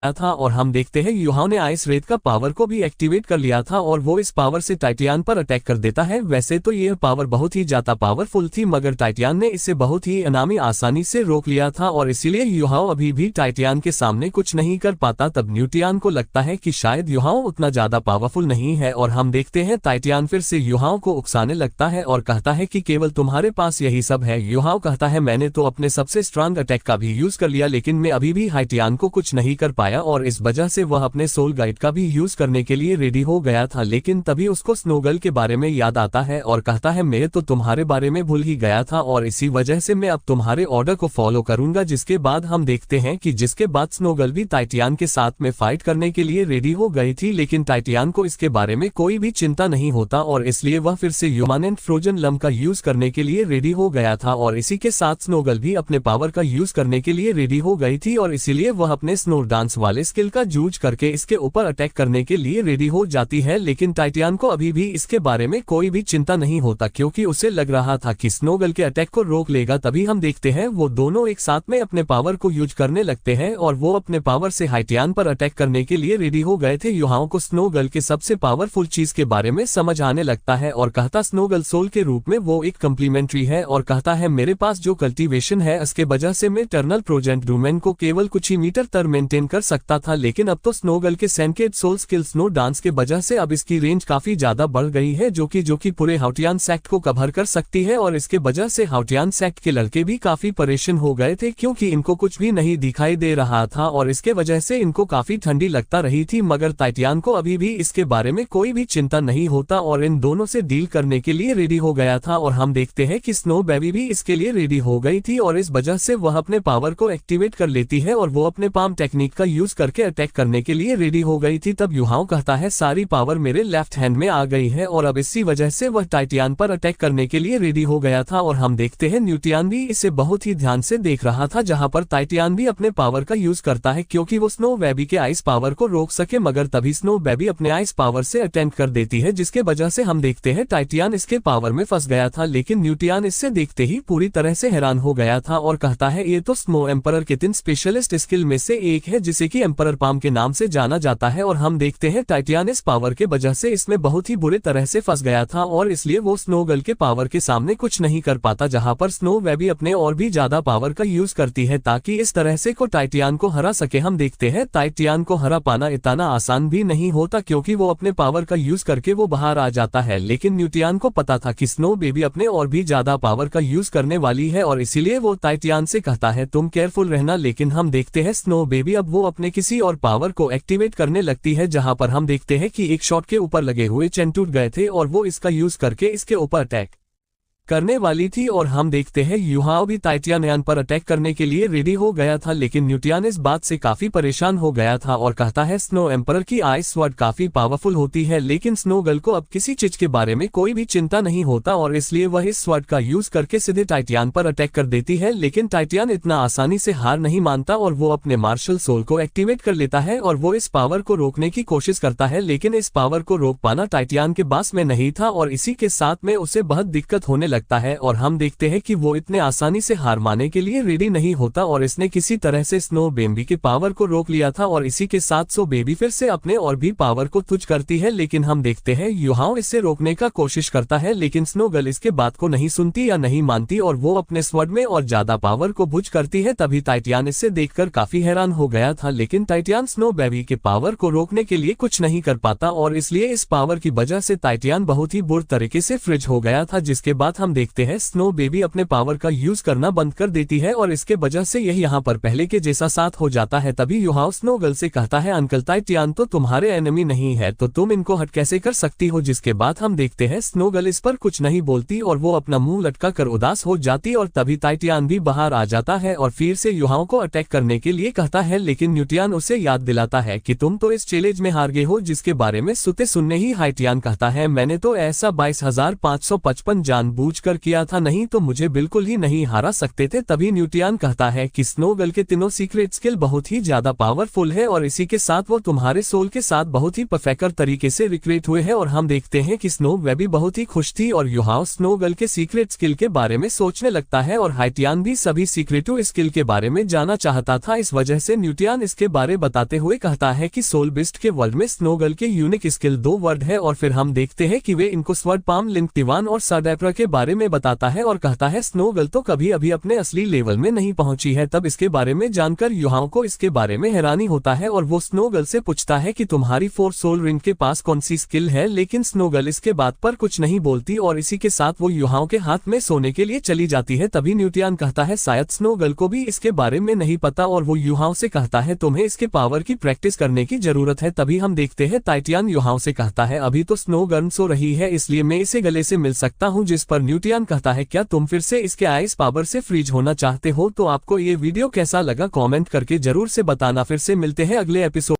था और हम देखते हैं युहाओं ने आइस रेत का पावर को भी एक्टिवेट कर लिया था और वो इस पावर से टाइटियन पर अटैक कर देता है। वैसे तो ये पावर बहुत ही ज्यादा पावरफुल थी, मगर टाइटियन ने इसे बहुत ही अनामी आसानी से रोक लिया था और इसीलिए युहाओं अभी भी टाइटियन के सामने कुछ नहीं कर पाता। तब न्यूटियन को लगता है कि शायद युहाओं उतना ज्यादा पावरफुल नहीं है और हम देखते हैं टाइटियन फिर से युहाओं को उकसाने लगता है और कहता है कि केवल तुम्हारे पास यही सब है। युहाओं कहता है मैंने तो अपने सबसे स्ट्रांग अटैक का भी यूज कर लिया, लेकिन मैं अभी भी टाइटियन को कुछ नहीं कर पाया और इस वजह से वह अपने सोल गाइड का भी यूज करने के लिए रेडी हो गया था। लेकिन तभी उसको स्नोगल के बारे में याद आता है और कहता है मैं तो तुम्हारे बारे में भूल ही गया था और इसी वजह से मैं अब तुम्हारे ऑर्डर को फॉलो करूंगा। जिसके बाद हम देखते हैं कि जिसके बाद स्नोगल भी टाइटियन के साथ में फाइट करने के लिए रेडी हो गई थी, लेकिन टाइटियन को इसके बारे में कोई भी चिंता नहीं होता और इसलिए वह फिर से ह्यूमनेंट फ्रोजन लम का यूज करने के लिए रेडी हो गया था और इसी के साथ स्नोगल भी अपने पावर का यूज करने के लिए रेडी हो गई थी और इसीलिए वह अपने स्नो डांस वाले स्किल का यूज करके इसके ऊपर अटैक करने के लिए रेडी हो जाती है। लेकिन टाइटियन को अभी भी इसके बारे में कोई भी चिंता नहीं होता, क्योंकि उसे लग रहा था कि स्नोगल के अटैक को रोक लेगा। तभी हम देखते हैं वो दोनों एक साथ में अपने पावर को यूज करने लगते हैं और वो अपने पावर से टाइटियन पर अटैक करने के लिए रेडी हो गए थे। युहाओं को स्नोगल के सबसे पावरफुल चीज के बारे में समझ आने लगता है और कहता स्नोगल सोल के रूप में वो एक कम्प्लीमेंट्री है और कहता है मेरे पास जो कल्टीवेशन है इसके वजह से मैं टर्नल प्रोजेंट डोमेन को केवल कुछ ही मीटर तक मेंटेन कर सकता था, लेकिन अब तो स्नोगल के सैनकेड सोल स्किल स्नो डांस के वजह से अब इसकी रेंज काफी ज्यादा बढ़ गई है, जो कि पूरे हाउटियन सेक्ट को कवर कर सकती है और इसके वजह से हाउटियन सेक्ट के लड़के भी काफी परेशान हो गए थे, क्योंकि इनको कुछ भी नहीं दिखाई दे रहा था और इसके वजह से इनको काफी ठंडी लगता रही थी। मगर टाइटियन को अभी भी इसके बारे में कोई भी चिंता नहीं होता और इन दोनों से डील करने के लिए रेडी हो गया था और हम देखते हैं कि स्नो बेबी भी इसके लिए रेडी हो गई थी और इस वजह से वह अपने पावर को एक्टिवेट कर लेती है और वो अपने पाम टेक्निक का यूज करके अटैक करने के लिए रेडी हो गई थी। तब युहाओं कहता है सारी पावर मेरे लेफ्ट हैंड में आ गई है और अब इसी वजह से वह टाइटियन पर अटैक करने के लिए रेडी हो गया था और हम देखते हैं न्यूटियन भी इसे बहुत ही ध्यान से देख रहा था, जहां पर टाइटियन भी अपने पावर का यूज करता है क्योंकि वो स्नो बेबी के आइस पावर को रोक सके, मगर तभी स्नो बेबी अपने आइस पावर से अटैक कर देती है, जिसके वजह से हम देखते हैं टाइटियन इसके पावर में फंस गया था। लेकिन न्यूटियन इससे देखते ही पूरी तरह से हैरान हो गया था और कहता है ये तो स्नो एम्परर के 3 स्पेशलिस्ट स्किल में से एक है जिसे कि एम्परर पाम के नाम से जाना जाता है और हम देखते हैं टाइटियन इस पावर के वजह से इसमें बहुत ही बुरे तरह से फंस गया था और इसलिए वो स्नोगल के पावर के सामने कुछ नहीं कर पाता, जहां पर स्नो बेबी अपने और भी ज्यादा पावर का यूज करती है ताकि इस तरह से को टाइटियन को हरा सके। हम देखते हैं टाइटियन को हरा पाना इतना आसान भी नहीं होता क्योंकि वो अपने पावर का यूज करके वो बाहर आ जाता है, लेकिन न्यूटियन को पता था कि स्नो बेबी अपने और भी ज्यादा पावर का यूज करने वाली है और इसीलिए वो टाइटियन से कहता है तुम केयरफुल रहना। लेकिन हम देखते हैं स्नो बेबी अब वो अपने किसी और पावर को एक्टिवेट करने लगती है, जहां पर हम देखते हैं कि एक शॉट के ऊपर लगे हुए चेन टूट गए थे और वो इसका यूज करके इसके ऊपर अटैक करने वाली थी और हम देखते हैं युहाओं भी टाइटियन पर अटैक करने के लिए रेडी हो गया था, लेकिन न्यूटियन इस बात से काफी परेशान हो गया था और कहता है स्नो एम्परर की आइस स्वॉर्ड काफी पावरफुल होती है, लेकिन स्नोगल को अब किसी चीज के बारे में कोई भी चिंता नहीं होता और इसलिए वह इस स्वॉर्ड का यूज करके सीधे टाइटियन पर अटैक कर देती है। लेकिन टाइटियन इतना आसानी से हार नहीं मानता और वो अपने मार्शल सोल को एक्टिवेट कर लेता है और वो इस पावर को रोकने की कोशिश करता है, लेकिन इस पावर को रोक पाना टाइटियन के बस में नहीं था और इसी के साथ में उसे बहुत दिक्कत होने लगता है और हम देखते हैं कि वो इतने आसानी से हार मानने के लिए रेडी नहीं होता और इसने किसी तरह से स्नो बेबी के पावर को रोक लिया था और इसी के साथ सो बेबी फिर से अपने और भी पावर को तुच्छ करती है। लेकिन हम देखते हैं युहाओं इसे रोकने का कोशिश करता है, लेकिन स्नोगल इसके बात को नहीं सुनती या नहीं मानती और वो अपने स्वॉर्ड में और ज्यादा पावर को बुझ करती है। तभी टाइटियन इससे देखकर काफी हैरान हो गया था, लेकिन टाइटियन स्नो बेबी के पावर को रोकने के लिए कुछ नहीं कर पाता और इसलिए इस पावर की वजह से टाइटियन बहुत ही बुरी तरीके से फ्रिज हो गया था, जिसके बाद हम देखते हैं स्नो बेबी अपने पावर का यूज करना बंद कर देती है और इसके वजह से यह यहाँ पर पहले के जैसा साथ हो जाता है। तभी युहाओं स्नोगल से कहता है अंकल टाइटियन तो तुम्हारे एनिमी नहीं है तो तुम इनको हट कैसे कर सकती हो, जिसके बाद हम देखते हैं स्नोगल इस पर कुछ नहीं बोलती और वो अपना मुंह लटका कर उदास हो जाती और तभी टाइटियन भी बाहर आ जाता है और फिर से युहाओं को अटैक करने के लिए कहता है, लेकिन न्यूटियन उसे याद दिलाता है कि तुम तो इस चैलेंज में हार गए हो, जिसके बारे में सुनने ही टाइटियन कहता है मैंने तो ऐसा 22,555 जानबूझ सोचकर किया था, नहीं तो मुझे बिल्कुल ही नहीं हरा सकते थे। तभी न्यूटियन कहता है कि स्नोगल के तीनों सीक्रेट स्किल बहुत ही ज्यादा पावरफुल है और इसी के साथ वो तुम्हारे सोल के साथ बहुत ही परफेक्ट तरीके से रिक्रिएट हुए हैं। और हम देखते हैं कि स्नो वे भी बहुत ही खुश थी और युहाओ स्नोगल के सीक्रेट स्किल के बारे में सोचने लगता है और हाइटियन भी सभी सीक्रेटिव स्किल के बारे में जानना चाहता था। इस वजह से न्यूटियन इसके बारे बताते हुए कहता है कि सोल बिस्ट के वर्ल्ड में स्नोगल के यूनिक स्किल 2 वर्ड है और फिर हम देखते हैं कि वे इनको स्वर्ड पाम, लिंक टिवान और सडेप्रा के बारे में बताता है और कहता है स्नोगल तो कभी अभी अपने असली लेवल में नहीं पहुंची है। तब इसके बारे में जानकर युहाओं को इसके बारे में हैरानी होता है और वो स्नोगल से पूछता है कि तुम्हारी 4 सोल रिंग के पास कौन सी स्किल है, लेकिन स्नोगल इसके बात पर कुछ नहीं बोलती और इसी के साथ वो युहाओं के हाथ में सोने के लिए चली जाती है। तभी न्यूटियन कहता है शायद स्नोगल को भी इसके बारे में नहीं पता और वो युहाओं से कहता है तुम्हें इसके पावर की प्रैक्टिस करने की जरूरत है। तभी हम देखते हैं टाइटियन युहाओं से कहता है अभी तो स्नोगल सो रही है इसलिए मैं इसे गले से मिल सकता हूँ, जिस पर न्यूटियन कहता है क्या तुम फिर से इसके आइस पावर से फ्रीज होना चाहते हो? तो आपको ये वीडियो कैसा लगा कमेंट करके जरूर से बताना। फिर से मिलते हैं अगले एपिसोड।